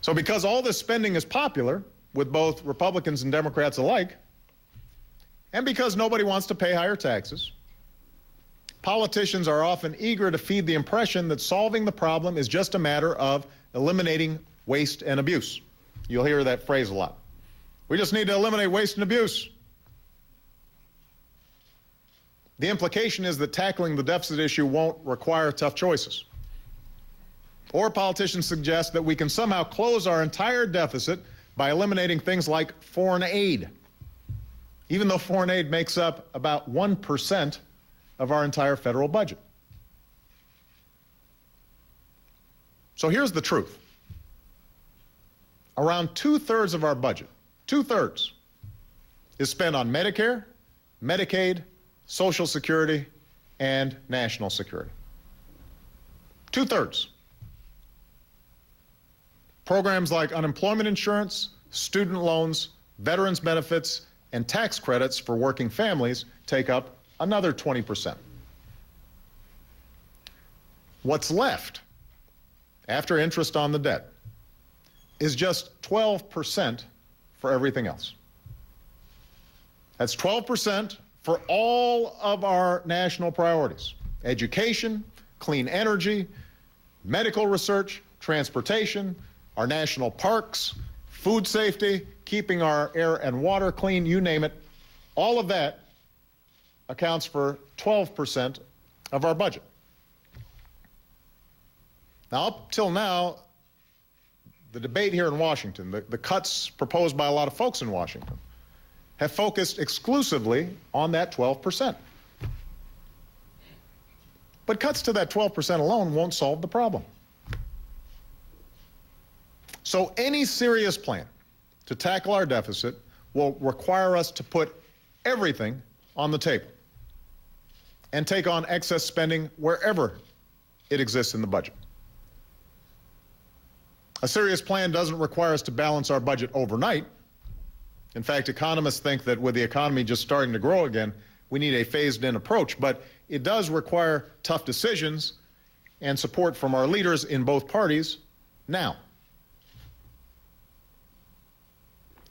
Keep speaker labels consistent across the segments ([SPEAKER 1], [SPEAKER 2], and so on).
[SPEAKER 1] So because all this spending is popular with both Republicans and Democrats alike, and because nobody wants to pay higher taxes, politicians are often eager to feed the impression that solving the problem is just a matter of eliminating waste and abuse. You'll hear that phrase a lot. We just need to eliminate waste and abuse. The implication is that tackling the deficit issue won't require tough choices. Or politicians suggest that we can somehow close our entire deficit by eliminating things like foreign aid, even though foreign aid makes up about 1% of our entire federal budget. So here's the truth. Around 2/3 of our budget, 2/3, is spent on Medicare, Medicaid, Social Security, and national security. 2/3. Programs like unemployment insurance, student loans, veterans benefits, and tax credits for working families take up another 20%. What's left after interest on the debt is just 12% for everything else. That's 12% for all of our national priorities: education, clean energy, medical research, transportation, our national parks, food safety, keeping our air and water clean, you name it. All of that accounts for 12% of our budget. Now, up till now, the debate here in Washington, the cuts proposed by a lot of folks in Washington, have focused exclusively on that 12%. But cuts to that 12% alone won't solve the problem. So any serious plan to tackle our deficit will require us to put everything on the table and take on excess spending wherever it exists in the budget. A serious plan doesn't require us to balance our budget overnight. In fact, economists think that with the economy just starting to grow again, we need a phased-in approach. But it does require tough decisions and support from our leaders in both parties now.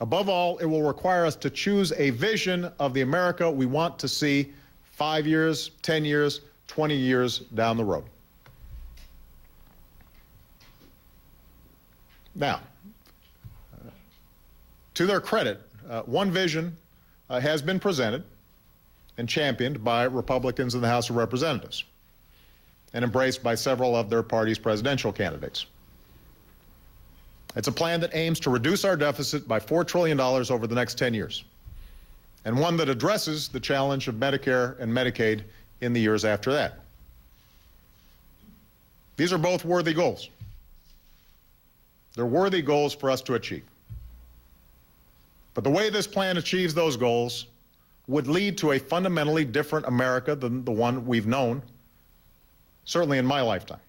[SPEAKER 1] Above all, it will require us to choose a vision of the America we want to see 5 years, 10 years, 20 years down the road. Now, to their credit, one vision has been presented and championed by Republicans in the House of Representatives and embraced by several of their party's presidential candidates. It's a plan that aims to reduce our deficit by $4 trillion over the next 10 years, and one that addresses the challenge of Medicare and Medicaid in the years after that. These are both worthy goals. They're worthy goals for us to achieve. But the way this plan achieves those goals would lead to a fundamentally different America than the one we've known, certainly in my lifetime.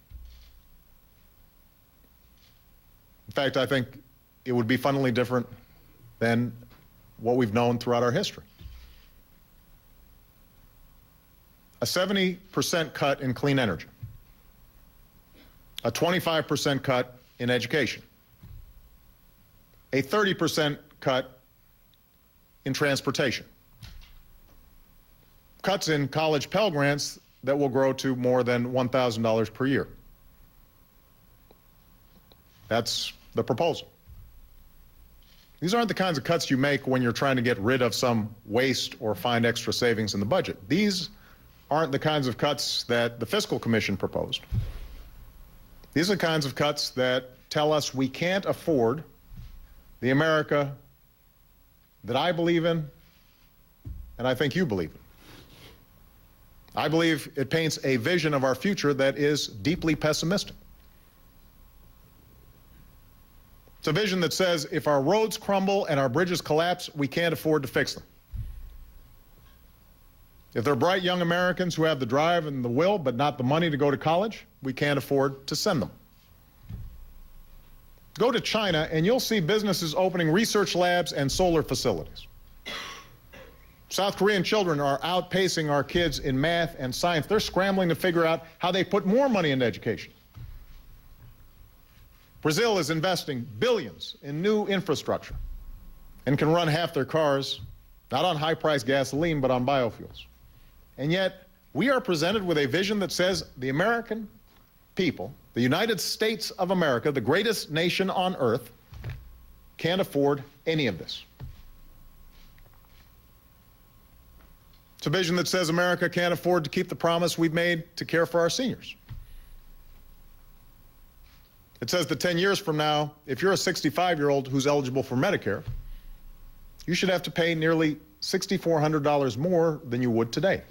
[SPEAKER 1] In fact, I think it would be fundamentally different than what we've known throughout our history. A 70% cut in clean energy, a 25% cut in education, a 30% cut in transportation, cuts in college Pell Grants that will grow to more than $1,000 per year. That's the proposal. These aren't the kinds of cuts you make when you're trying to get rid of some waste or find extra savings in the budget. These aren't the kinds of cuts that the Fiscal Commission proposed. These are the kinds of cuts that tell us we can't afford the America that I believe in and I think you believe in. I believe it paints a vision of our future that is deeply pessimistic. It's a vision that says if our roads crumble and our bridges collapse, we can't afford to fix them. If they're bright young Americans who have the drive and the will but not the money to go to college, we can't afford to send them. Go to China and you'll see businesses opening research labs and solar facilities. South Korean children are outpacing our kids in math and science. They're scrambling to figure out how they put more money into education. Brazil is investing billions in new infrastructure and can run half their cars not on high-priced gasoline, but on biofuels. And yet, we are presented with a vision that says the American people, the United States of America, the greatest nation on earth, can't afford any of this. It's a vision that says America can't afford to keep the promise we've made to care for our seniors. It says that 10 years from now, if you're a 65-year-old who's eligible for Medicare, you should have to pay nearly $6,400 more than you would today.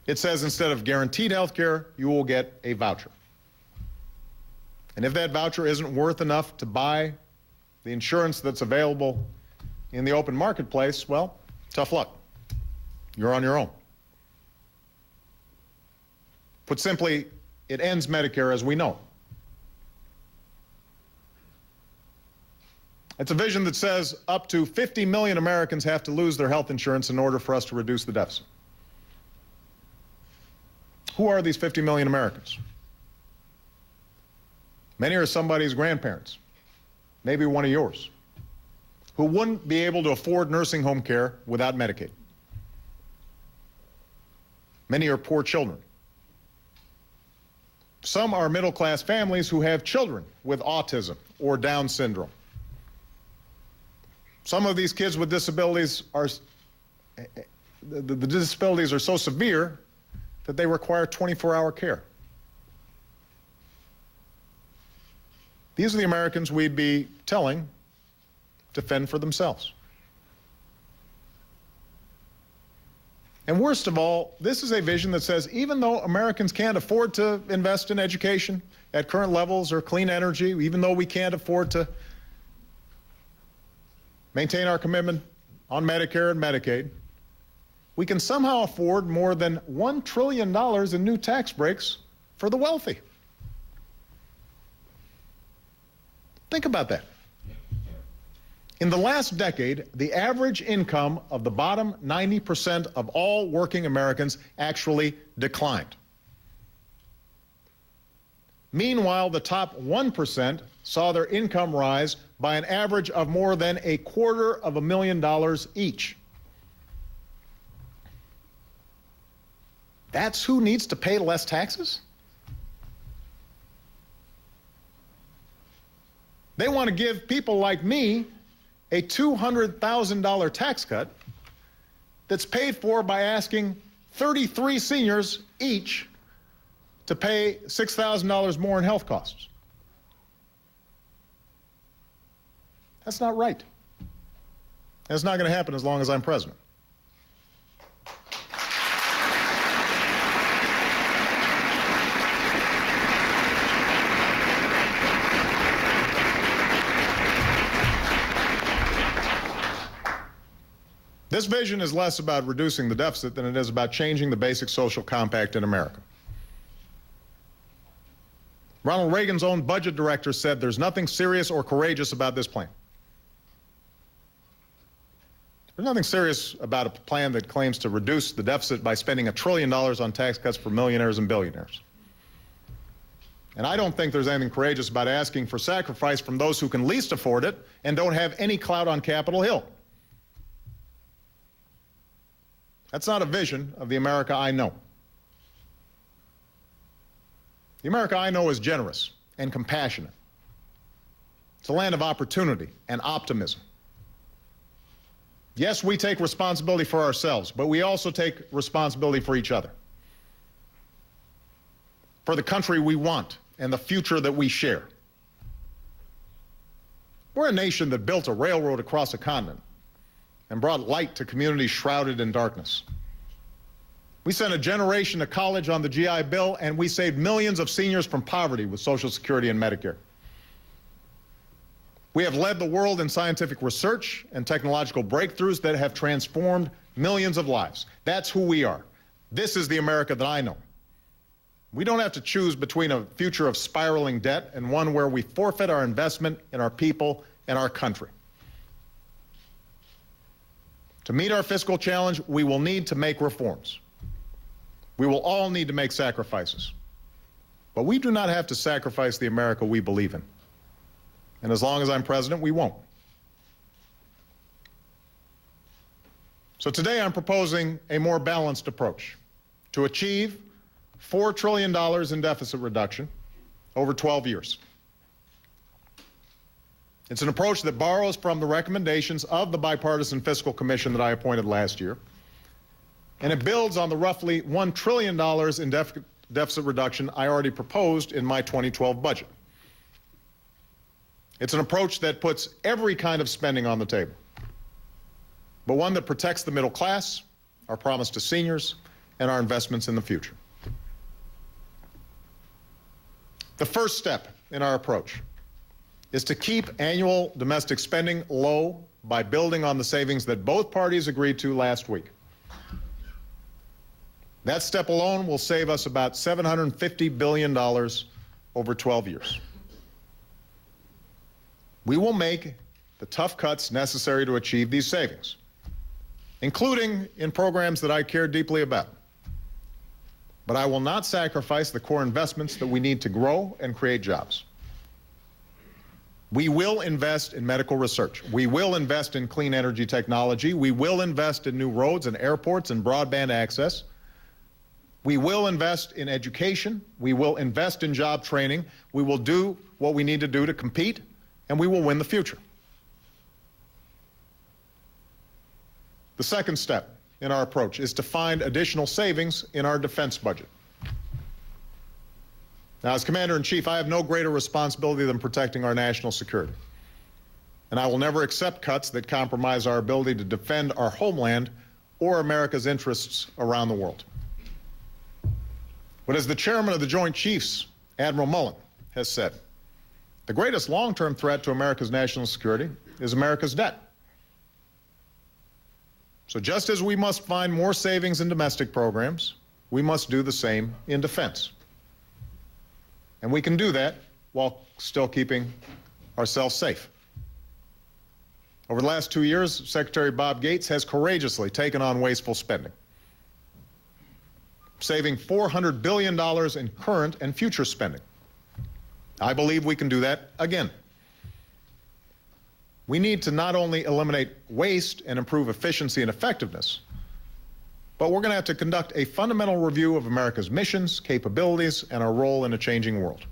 [SPEAKER 1] It says instead of guaranteed health care, you will get a voucher. And if that voucher isn't worth enough to buy the insurance that's available in the open marketplace, well, tough luck. You're on your own. Put simply, it ends Medicare as we know it. It's a vision that says up to 50 million Americans have to lose their health insurance in order for us to reduce the deficit. Who are these 50 million Americans? Many are somebody's grandparents, maybe one of yours, who wouldn't be able to afford nursing home care without Medicaid. Many are poor children. Some are middle-class families who have children with autism or Down syndrome. Some of these kids with disabilities are, the disabilities are so severe that they require 24-hour care. These are the Americans we'd be telling to fend for themselves. And worst of all, this is a vision that says even though Americans can't afford to invest in education at current levels or clean energy, even though we can't afford to maintain our commitment on Medicare and Medicaid, we can somehow afford more than $1 trillion in new tax breaks for the wealthy. Think about that. In the last decade, the average income of the bottom 90% of all working Americans actually declined. Meanwhile, the top 1% saw their income rise by an average of more than $250,000 each. That's who needs to pay less taxes? They want to give people like me a $200,000 tax cut that's paid for by asking 33 seniors each to pay $6,000 more in health costs. That's not right. And it's not going to happen as long as I'm president. This vision is less about reducing the deficit than it is about changing the basic social compact in America. Ronald Reagan's own budget director said there's nothing serious or courageous about this plan. There's nothing serious about a plan that claims to reduce the deficit by spending $1 trillion on tax cuts for millionaires and billionaires. And I don't think there's anything courageous about asking for sacrifice from those who can least afford it and don't have any clout on Capitol Hill. That's not a vision of the America I know. The America I know is generous and compassionate. It's a land of opportunity and optimism. Yes, we take responsibility for ourselves, but we also take responsibility for each other, for the country we want and the future that we share. We're a nation that built a railroad across a continent and brought light to communities shrouded in darkness. We sent a generation to college on the GI Bill, and we saved millions of seniors from poverty with Social Security and Medicare. We have led the world in scientific research and technological breakthroughs that have transformed millions of lives. That's who we are. This is the America that I know. We don't have to choose between a future of spiraling debt and one where we forfeit our investment in our people and our country. To meet our fiscal challenge, we will need to make reforms. We will all need to make sacrifices. But we do not have to sacrifice the America we believe in. And as long as I'm president, we won't. So today I'm proposing a more balanced approach to achieve $4 trillion in deficit reduction over 12 years. It's an approach that borrows from the recommendations of the Bipartisan Fiscal Commission that I appointed last year, and it builds on the roughly $1 trillion in deficit reduction I already proposed in my 2012 budget. It's an approach that puts every kind of spending on the table, but one that protects the middle class, our promise to seniors, and our investments in the future. The first step in our approach is to keep annual domestic spending low by building on the savings that both parties agreed to last week. That step alone will save us about $750 billion over 12 years. We will make the tough cuts necessary to achieve these savings, including in programs that I care deeply about. But I will not sacrifice the core investments that we need to grow and create jobs. We will invest in medical research. We will invest in clean energy technology. We will invest in new roads and airports and broadband access. We will invest in education. We will invest in job training. We will do what we need to do to compete, and we will win the future. The second step in our approach is to find additional savings in our defense budget. Now, as Commander-in-Chief, I have no greater responsibility than protecting our national security. And I will never accept cuts that compromise our ability to defend our homeland or America's interests around the world. But as the chairman of the Joint Chiefs, Admiral Mullen, has said, the greatest long-term threat to America's national security is America's debt. So just as we must find more savings in domestic programs, we must do the same in defense. And we can do that while still keeping ourselves safe. Over the last 2 years, Secretary Bob Gates has courageously taken on wasteful spending, saving $400 billion in current and future spending. I believe we can do that again. We need to not only eliminate waste and improve efficiency and effectiveness, but we're going to have to conduct a fundamental review of America's missions, capabilities, and our role in a changing world.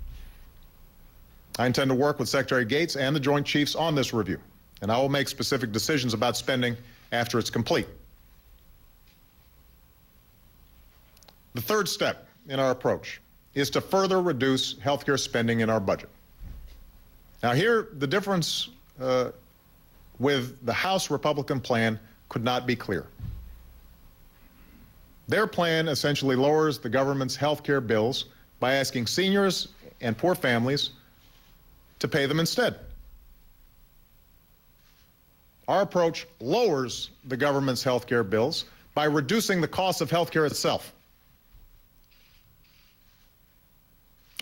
[SPEAKER 1] I intend to work with Secretary Gates and the Joint Chiefs on this review, and I will make specific decisions about spending after it's complete. The third step in our approach is to further reduce healthcare spending in our budget. Now here, the difference with the House Republican plan could not be clearer. Their plan essentially lowers the government's health care bills by asking seniors and poor families to pay them instead. Our approach lowers the government's health care bills by reducing the cost of health care itself.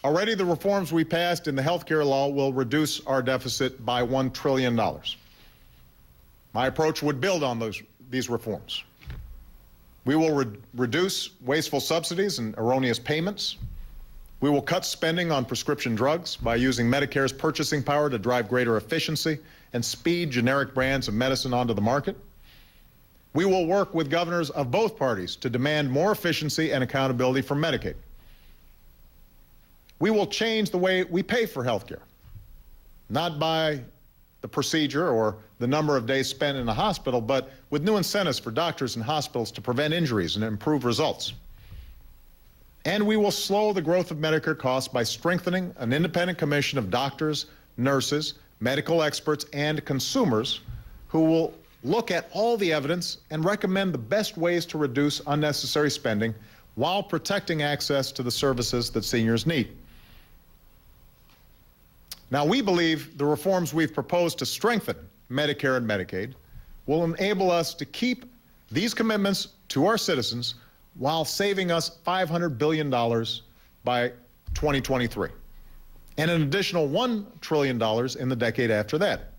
[SPEAKER 1] Already the reforms we passed in the health care law will reduce our deficit by $1 trillion. My approach would build on these reforms. We will reduce wasteful subsidies and erroneous payments. We will cut spending on prescription drugs by using Medicare's purchasing power to drive greater efficiency and speed generic brands of medicine onto the market. We will work with governors of both parties to demand more efficiency and accountability for Medicaid. We will change the way we pay for health care, not by the procedure or the number of days spent in a hospital, but with new incentives for doctors and hospitals to prevent injuries and improve results. And we will slow the growth of Medicare costs by strengthening an independent commission of doctors, nurses, medical experts, and consumers who will look at all the evidence and recommend the best ways to reduce unnecessary spending while protecting access to the services that seniors need. Now, we believe the reforms we've proposed to strengthen Medicare and Medicaid will enable us to keep these commitments to our citizens while saving us $500 billion by 2023, and an additional $1 trillion in the decade after that.